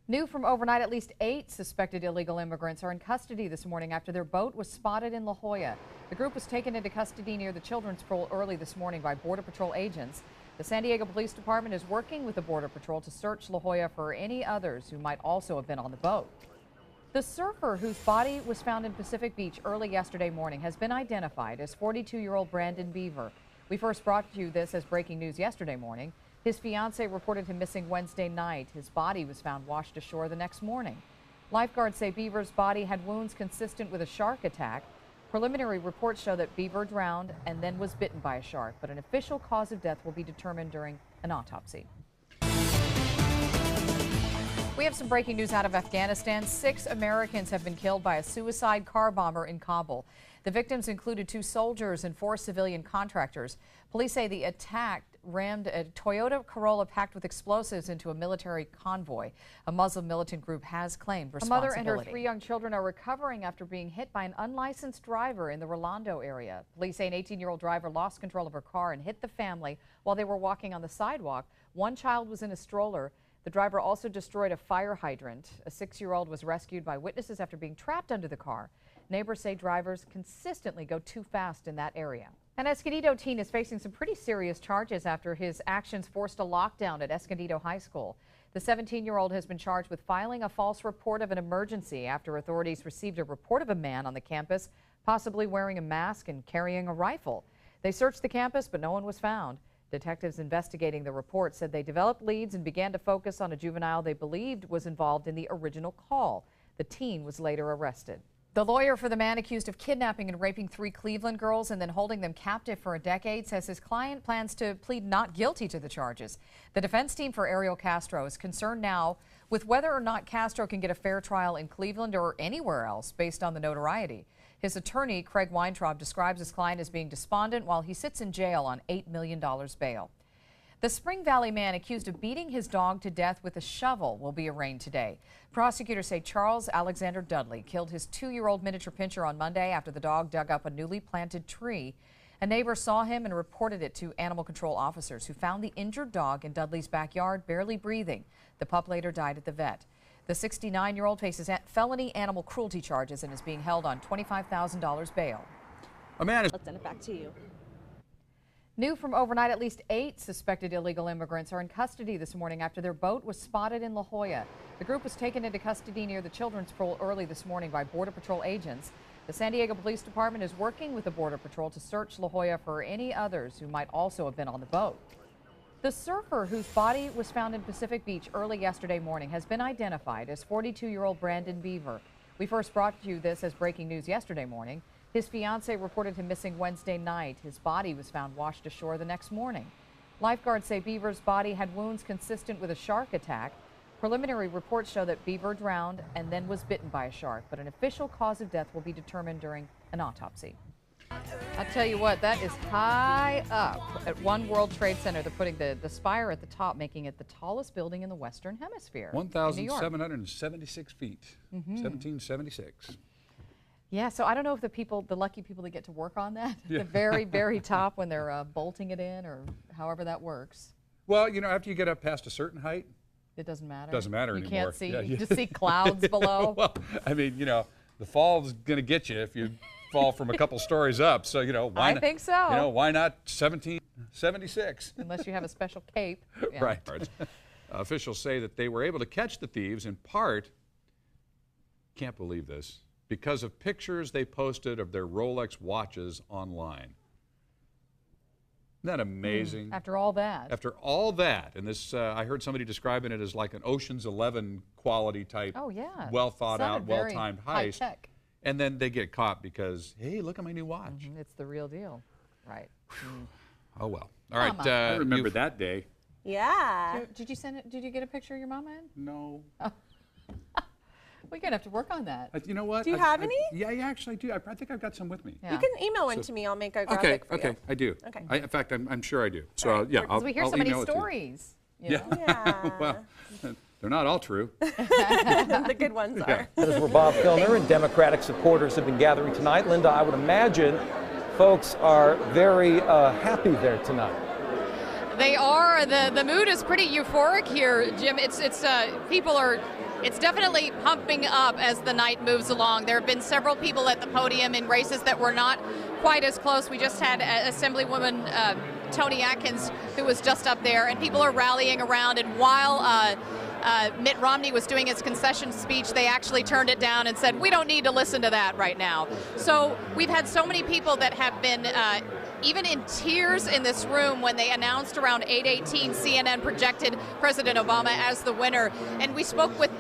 New from overnight, at least 8 suspected illegal immigrants are in custody this morning after their boat was spotted in La Jolla. The group was taken into custody near the Children's Pool early this morning by Border Patrol agents. The San Diego Police Department is working with the Border Patrol to search La Jolla for any others who might also have been on the boat. The surfer whose body was found in Pacific Beach early yesterday morning has been identified as 42-year-old Brandon Beaver. We first brought you this as breaking news yesterday morning. His fiancée reported him missing Wednesday night. His body was found washed ashore the next morning. Lifeguards say Beaver's body had wounds consistent with a shark attack. Preliminary reports show that Beaver drowned and then was bitten by a shark, but an official cause of death will be determined during an autopsy. We have some breaking news out of Afghanistan. 6 Americans have been killed by a suicide car bomber in Kabul. The victims included 2 soldiers and 4 civilian contractors. Police say the attack rammed a Toyota Corolla packed with explosives into a military convoy. A Muslim militant group has claimed responsibility. A mother and her 3 young children are recovering after being hit by an unlicensed driver in the Rolando area. Police say an 18-year-old driver lost control of her car and hit the family while they were walking on the sidewalk. 1 child was in a stroller. The driver also destroyed a fire hydrant. A 6-year-old was rescued by witnesses after being trapped under the car. Neighbors say drivers consistently go too fast in that area. An Escondido teen is facing some pretty serious charges after his actions forced a lockdown at Escondido High School. The 17-year-old has been charged with filing a false report of an emergency after authorities received a report of a man on the campus possibly wearing a mask and carrying a rifle. They searched the campus, but no one was found. Detectives investigating the report said they developed leads and began to focus on a juvenile they believed was involved in the original call. The teen was later arrested. The lawyer for the man accused of kidnapping and raping 3 Cleveland girls and then holding them captive for a decade says his client plans to plead not guilty to the charges. The defense team for Ariel Castro is concerned now with whether or not Castro can get a fair trial in Cleveland or anywhere else based on the notoriety. His attorney, Craig Weintraub, describes his client as being despondent while he sits in jail on $8 million bail. The Spring Valley man accused of beating his dog to death with a shovel will be arraigned today. Prosecutors say Charles Alexander Dudley killed his 2-year-old miniature pinscher on Monday after the dog dug up a newly planted tree. A neighbor saw him and reported it to animal control officers who found the injured dog in Dudley's backyard, barely breathing. The pup later died at the vet. The 69-year-old faces felony animal cruelty charges and is being held on $25,000 bail. Let's send it back to you. New from overnight, at least 8 suspected illegal immigrants are in custody this morning after their boat was spotted in La Jolla. The group was taken into custody near the Children's Pool early this morning by Border Patrol agents. The San Diego Police Department is working with the Border Patrol to search La Jolla for any others who might also have been on the boat. The surfer whose body was found in Pacific Beach early yesterday morning has been identified as 42-year-old Brandon Beaver. We first brought you this as breaking news yesterday morning. His fiancée reported him missing Wednesday night. His body was found washed ashore the next morning. Lifeguards say Beaver's body had wounds consistent with a shark attack. Preliminary reports show that Beaver drowned and then was bitten by a shark, but an official cause of death will be determined during an autopsy. I'll tell you what, that is high up at One World Trade Center. They're putting the spire at the top, making it the tallest building in the Western Hemisphere. 1,776 feet, 1776. Yeah, so I don't know if the lucky people that get to work on that, the very, very top when they're bolting it in or however that works. Well, you know, after you get up past a certain height, it doesn't matter. Doesn't matter you anymore. You can't see, you just see clouds below. Well, I mean, you know, the fall's going to get you if you fall from a couple stories up. So, you know, why not? I think so. You know, why not 1776? Unless you have a special cape. Yeah. Right. Officials say that they were able to catch the thieves in part, can't believe this, because of pictures they posted of their Rolex watches online. Isn't that amazing? After all that. After all that, and this, I heard somebody describing it as like an Ocean's 11 quality type, well thought out, well timed heist. High-tech. And then they get caught because, hey, look at my new watch. It's the real deal, right? Oh well. All right. I remember that day. Yeah. Did you send it? Did you get a picture of your mama in? No. Oh. We're gonna have to work on that. You know what? Do you have any? Yeah, actually I do. I think I've got some with me. You can email one to me. I'll make a graphic for you. Okay, I do. Okay. In fact, I'm sure I do. So yeah, I'll we hear so many stories. You know? Yeah. Well, they're not all true. The good ones are. That is where Bob Filner and Democratic supporters have been gathering tonight. Linda, I would imagine folks are very happy there tonight. They are. The mood is pretty euphoric here, Jim. It's definitely pumping up as the night moves along. There have been several people at the podium in races that were not quite as close. We just had Assemblywoman Toni Atkins, who was just up there, and people are rallying around. And while Mitt Romney was doing his concession speech, they actually turned it down and said, we don't need to listen to that right now. So we've had so many people that have been even in tears in this room when they announced around 8:18 CNN projected President Obama as the winner. And we spoke with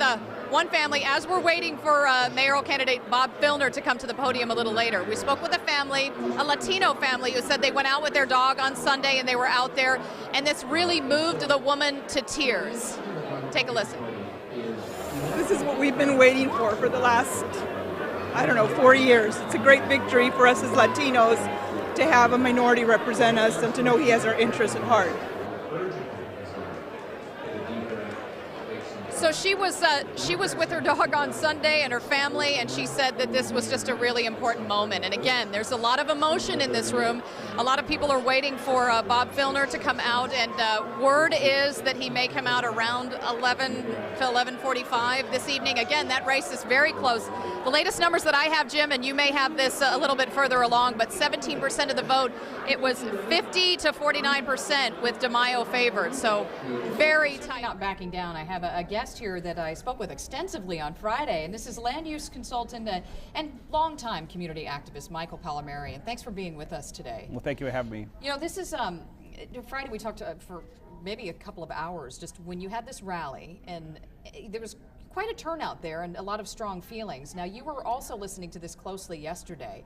one family as we're waiting for mayoral candidate Bob Filner to come to the podium a little later. We spoke with a family, a Latino family, who said they went out with their dog on Sunday and they were out there, and this really moved the woman to tears. Take a listen. This is what we've been waiting for the last, 4 years. It's a great victory for us as Latinos to have a minority represent us and to know he has our interests at heart. So she was with her dog on Sunday and her family, and she said that this was just a really important moment. And again, there's a lot of emotion in this room. A lot of people are waiting for Bob Filner to come out, and word is that he may come out around 11 to 11:45 this evening. Again, that race is very close. The latest numbers that I have, Jim, and you may have this a little bit further along, but 17% of the vote, it was 50 to 49% with DeMaio favored. So very tight. Not backing down. I have a guest here that I spoke with extensively on Friday, and this is land use consultant and longtime community activist Michael Palomari. And thanks for being with us today. Well, thank you for having me. You know, this is Friday. We talked for maybe a couple of hours just when you had this rally, and there was quite a turnout there and a lot of strong feelings. Now, you were also listening to this closely yesterday.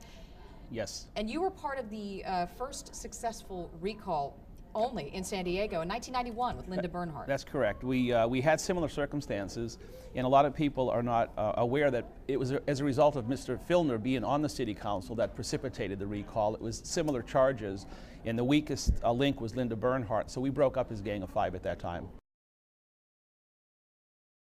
Yes. And you were part of the first successful recall only in San Diego in 1991 with Lynda Bernhardt. That's correct. We had similar circumstances, and a lot of people are not aware that it was as a result of Mr. Filner being on the city council that precipitated the recall. It was similar charges, and the weakest link was Lynda Bernhardt, so we broke up his gang of 5 at that time.